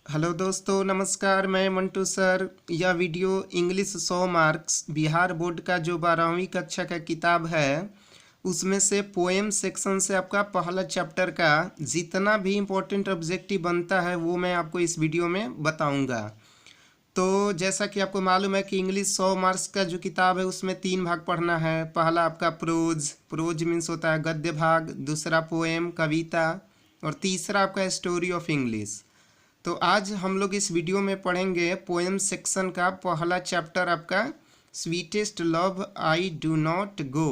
Hello दोस्तों, नमस्कार। मैं मंटू सर। यह video English 100 marks Bihar board का जो 12वीं कक्षा का किताब है उसमें से पोएम सेक्शन से आपका पहला चैप्टर का जितना भी इम्पोर्टेंट ऑब्जेक्टिव बनता है वो मैं आपको इस वीडियो में बताऊंगा। तो जैसा कि आपको मालूम है कि इंग्लिश 100 मार्क्स का जो किताब है उसमें 3 भाग पढ़ना है। पहला आपका प्रोज मीन्स होता है गद्य भाग, दूसरा पोएम कविता, और तीसरा आपका स्टोरी ऑफ इंग्लिश। तो आज हम लोग इस वीडियो में पढ़ेंगे पोएम सेक्शन का पहला चैप्टर आपका sweetest love I do not गो।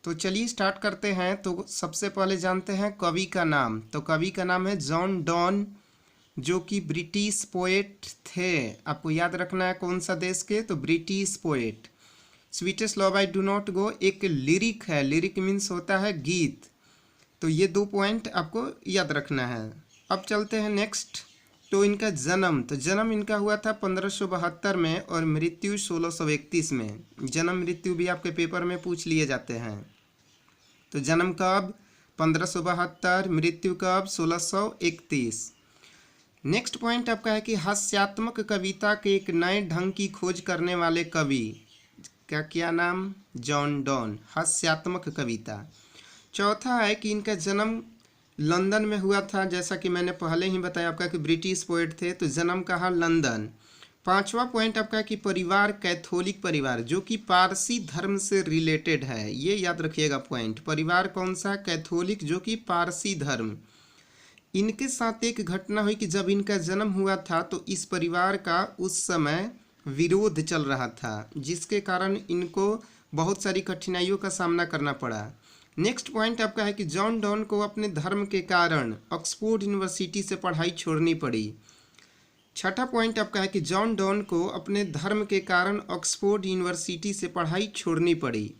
तो चलिए स्टार्ट करते हैं। तो सबसे पहले जानते हैं कवि का नाम। तो कवि का नाम है जॉन डॉन, जो कि ब्रिटिश पोएट थे। आपको याद रखना है कौन सा देश के, तो British poet. Sweetest love I do not गो एक लिरिक है। लिरिक मीन्स होता है गीत। तो ये 2 पॉइंट आपको याद रखना है। अब चलते हैं नेक्स्ट। तो इनका जन्म इनका हुआ था 1572 में और मृत्यु 1631 में। जन्म मृत्यु भी आपके पेपर में पूछ लिए जाते हैं। तो जन्म कब 1572, मृत्यु कब 1631। नेक्स्ट पॉइंट आपका है कि हास्यात्मक कविता के एक नए ढंग की खोज करने वाले कवि का क्या नाम, जॉन डॉन। हास्यात्मक कविता। चौथा है कि इनका जन्म लंदन में हुआ था, जैसा कि मैंने पहले ही बताया आपका कि ब्रिटिश पोएट थे, तो जन्म कहाँ, लंदन। पांचवा पॉइंट आपका कि परिवार कैथोलिक परिवार, जो कि पारसी धर्म से रिलेटेड है। ये याद रखिएगा पॉइंट। परिवार कौन सा, कैथोलिक, जो कि पारसी धर्म। इनके साथ एक घटना हुई कि जब इनका जन्म हुआ था तो इस परिवार का उस समय विरोध चल रहा था, जिसके कारण इनको बहुत सारी कठिनाइयों का सामना करना पड़ा। नेक्स्ट पॉइंट आपका है कि जॉन डॉन को अपने धर्म के कारण ऑक्सफोर्ड यूनिवर्सिटी से पढ़ाई छोड़नी पड़ी। छठा पॉइंट आपका है कि जॉन डॉन को अपने धर्म के कारण ऑक्सफोर्ड यूनिवर्सिटी से पढ़ाई छोड़नी पड़ी।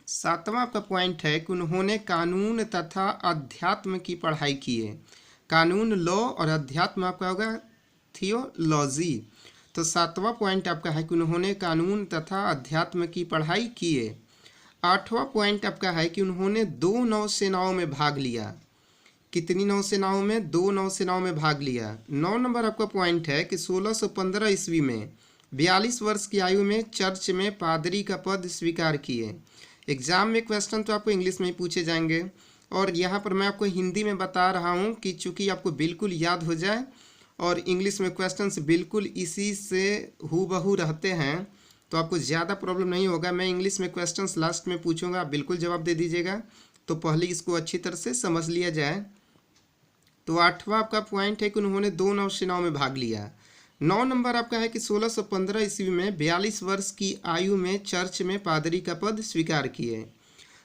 सातवां आपका पॉइंट है कि उन्होंने कानून तथा अध्यात्म की पढ़ाई की है। कानून लॉ और अध्यात्म आपका होगा थियोलॉजी। तो सातवां पॉइंट आपका है कि उन्होंने कानून तथा अध्यात्म की पढ़ाई की है। आठवां पॉइंट आपका है कि उन्होंने 2 नौसेनाओं में भाग लिया। कितनी नौसेनाओं में, 2 नौसेनाओं में भाग लिया। 9 नंबर आपका पॉइंट है कि 1615 ईस्वी में 42 वर्ष की आयु में चर्च में पादरी का पद स्वीकार किए। एग्जाम में क्वेश्चन तो आपको इंग्लिश में ही पूछे जाएंगे, और यहाँ पर मैं आपको हिंदी में बता रहा हूँ कि चूँकि आपको बिल्कुल याद हो जाए, और इंग्लिश में क्वेश्चन बिल्कुल इसी से हूबहू रहते हैं, तो आपको ज़्यादा प्रॉब्लम नहीं होगा। मैं इंग्लिश में क्वेश्चंस लास्ट में पूछूंगा, आप बिल्कुल जवाब दे दीजिएगा। तो पहले इसको अच्छी तरह से समझ लिया जाए। तो आठवां आपका पॉइंट है कि उन्होंने 2 नौसेनाओं में भाग लिया। 9 नंबर आपका है कि 1615 ईस्वी में 42 वर्ष की आयु में चर्च में पादरी का पद स्वीकार किए।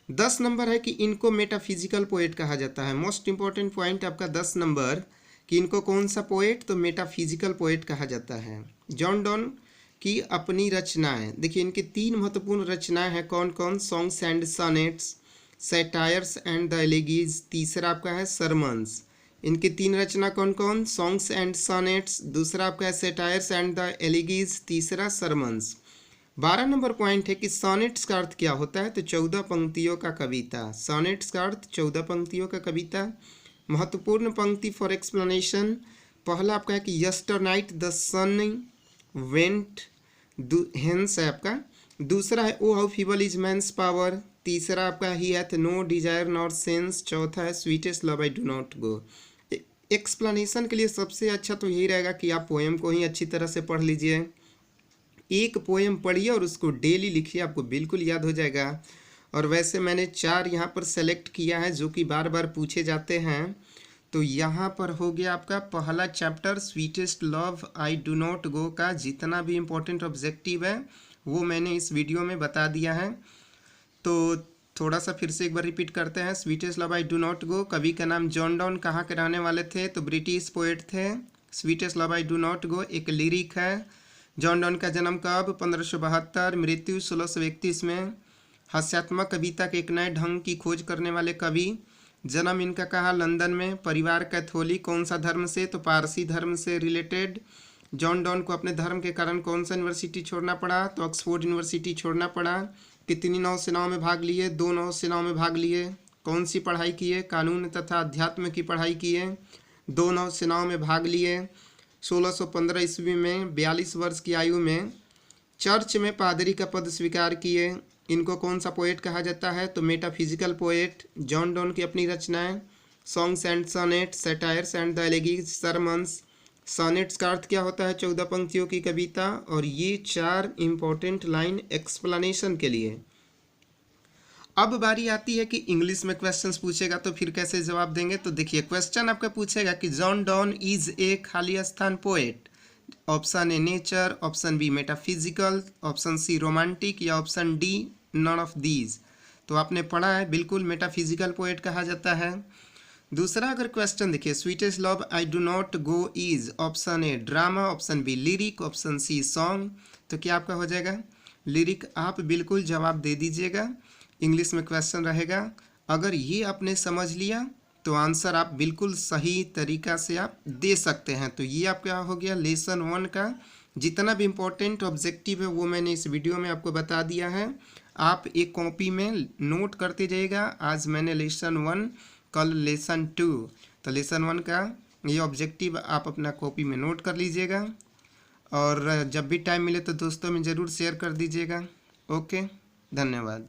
10 नंबर है कि इनको मेटाफिजिकल पोएट कहा जाता है। मोस्ट इंपॉर्टेंट पॉइंट आपका 10 नंबर कि इनको कौन सा पोएट, तो मेटाफिजिकल पोएट कहा जाता है। जॉन डॉन की अपनी रचनाएं देखिए, इनकी 3 महत्वपूर्ण रचनाएं हैं। कौन कौन, songs and sonnets, satires and the elegies, तीसरा आपका है सरमन्स। इनकी 3 रचना कौन कौन, सॉन्ग्स एंड सॉनेट्स, दूसरा आपका है सैटायर्स एंड द एलिगीज, तीसरा सरमन्स। 12 नंबर पॉइंट है कि सॉनेट्स का अर्थ क्या होता है, तो 14 पंक्तियों का कविता। सॉनेट्स का अर्थ 14 पंक्तियों का कविता। महत्वपूर्ण पंक्ति फॉर एक्सप्लेनेशन, पहला आपका है कि yesternight the sun went hence है आपका। दूसरा है oh how feeble is man's power. तीसरा आपका he hath no desire not sense. चौथा है sweetest love I do not go. Explanation के लिए सबसे अच्छा तो यही रहेगा कि आप पोएम को ही अच्छी तरह से पढ़ लीजिए। एक पोएम पढ़िए और उसको डेली लिखिए, आपको बिल्कुल याद हो जाएगा। और वैसे मैंने 4 यहाँ पर सेलेक्ट किया है जो कि बार बार पूछे जाते हैं। तो यहाँ पर हो गया आपका पहला chapter sweetest love I do not गो का जितना भी इम्पोर्टेंट ऑब्जेक्टिव है वो मैंने इस वीडियो में बता दिया है। तो थोड़ा सा फिर से एक बार रिपीट करते हैं। Sweetest love I do not गो, कवि का नाम जॉन डॉन, कहाँ के रहने वाले थे, तो ब्रिटिश पोएट थे। Sweetest love I do not गो एक लिरिक है। जॉन डॉन का जन्म कब, 1572, मृत्यु 1631 में। हास्यात्मक कविता के एक नए ढंग की खोज करने वाले कवि। जन्म इनका कहाँ, लंदन में। परिवार कैथोलिक, कौन सा धर्म से, तो पारसी धर्म से रिलेटेड। जॉन डॉन को अपने धर्म के कारण कौन सा यूनिवर्सिटी छोड़ना पड़ा, तो ऑक्सफोर्ड यूनिवर्सिटी छोड़ना पड़ा। कितनी नौसेनाओं में भाग लिए, 2 नौसेनाओं में भाग लिए। कौन सी पढ़ाई की है, कानून तथा अध्यात्म की पढ़ाई की है। 2 नौसेनाओं में भाग लिए। 1615 ईस्वी में 42 वर्ष की आयु में चर्च में पादरी का पद स्वीकार किए। इनको कौन सा पोएट कहा जाता है? तो मेटाफिजिकल पोएट। जॉन डोन की अपनी रचनाएं songs and sonnet, satires and the elegies, sermons. Sonnets का अर्थ क्या होता है? 14 पंक्तियों की कविता। और ये 4 इंपॉर्टेंट लाइन एक्सप्लेनेशन के लिए। अब बारी आती है कि इंग्लिश में क्वेश्चंस पूछेगा तो फिर कैसे जवाब देंगे। तो देखिए क्वेश्चन आपका पूछेगा कि जॉन डॉन इज ए खाली स्थान poet. Option A nature, option B metaphysical, option C romantic या option D none of these. तो आपने पढ़ा है, बिल्कुल मेटाफिजिकल पोएट कहा जाता है। दूसरा अगर क्वेश्चन देखिए, sweetest love I do not go is option A drama, option B lyric, option C song. तो क्या आपका हो जाएगा? लिरिक। आप बिल्कुल जवाब दे दीजिएगा। इंग्लिश में क्वेश्चन रहेगा, अगर ये आपने समझ लिया तो आंसर आप बिल्कुल सही तरीका से आप दे सकते हैं। तो ये आपका हो गया लेसन 1 का जितना भी इम्पोर्टेंट ऑब्जेक्टिव है वो मैंने इस वीडियो में आपको बता दिया है। आप एक कॉपी में नोट करते जाइएगा। आज मैंने लेसन 1, कल लेसन 2। तो लेसन 1 का ये ऑब्जेक्टिव आप अपना कॉपी में नोट कर लीजिएगा और जब भी टाइम मिले तो दोस्तों में ज़रूर शेयर कर दीजिएगा। ओके, धन्यवाद।